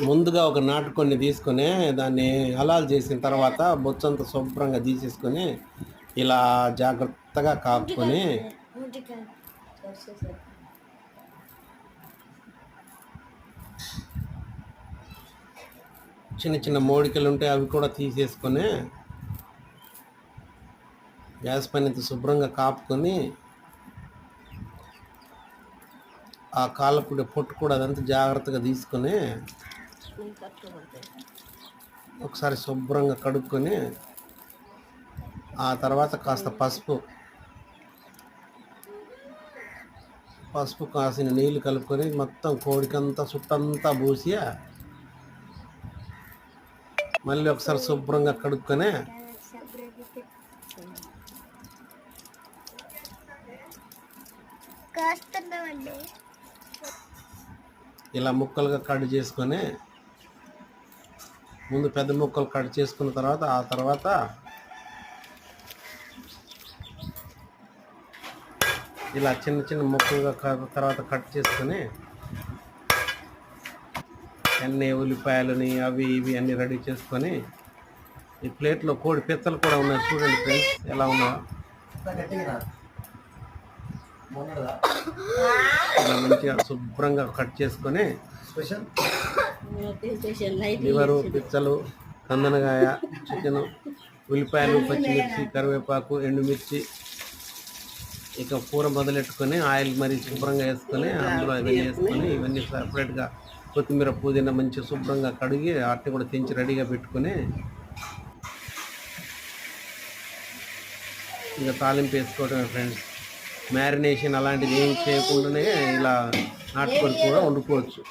ముందుగా ఒక నాటుకొని తీసుకొని దాన్ని హలాల్ చేసిన తర్వాత బొచ్చంతా శుభ్రంగా తీసేసుకొని ఇలా జాగ్రత్తగా కాపుకొని చిన్న చిన్న మోడికలు ఉంటాయి, అవి కూడా తీసేసుకొని గ్యాస్ పైన శుభ్రంగా కాపుకొని ఆ కాళ్ళపుడి పొట్టు కూడా అదంతా జాగ్రత్తగా తీసుకొని ఒకసారి శుభ్రంగా కడుక్కొని ఆ తర్వాత కాస్త పసుపు కాసిన నీళ్ళు కలుపుకొని మొత్తం కోడికంతా చుట్టంతా పూసి మళ్ళీ ఒకసారి శుభ్రంగా కడుక్కొని ఇలా ముక్కలుగా కట్ చేసుకొని ముందు పెద్ద ముక్కలు కట్ చేసుకున్న తర్వాత ఆ తర్వాత ఇలా చిన్న చిన్న ముక్కలుగా తర్వాత కట్ చేసుకొని అన్ని ఉల్లిపాయలని అవి ఇవి అన్నీ రెడీ చేసుకొని ఈ ప్లేట్లో కోడి పిత్తలు కూడా ఉన్నాయి చూడండి ఫ్రెండ్స్, ఎలా ఉన్నాయో ఇలా మంచిగా శుభ్రంగా కట్ చేసుకొని లివరు, పిచ్చలు, కందనగాయ, చికెను, ఉల్లిపాయలు, పచ్చిమిర్చి, కరివేపాకు, ఎండుమిర్చి, ఇక కూర మొదలెట్టుకొని ఆయిల్ మరి శుభ్రంగా వేసుకొని అందులో ఇవన్నీ వేసుకొని ఇవన్నీ సపరేట్గా కొత్తిమీర, పుదీనా మంచిగా శుభ్రంగా కడిగి అట్టి కూడా తెంచి రెడీగా పెట్టుకొని ఇంకా తాలింపు వేసుకోవడమే ఫ్రెండ్స్. మ్యారినేషన్ అలాంటిది ఏం చేయకుండానే ఇలా నాటుకొని కూడా వండుకోవచ్చు.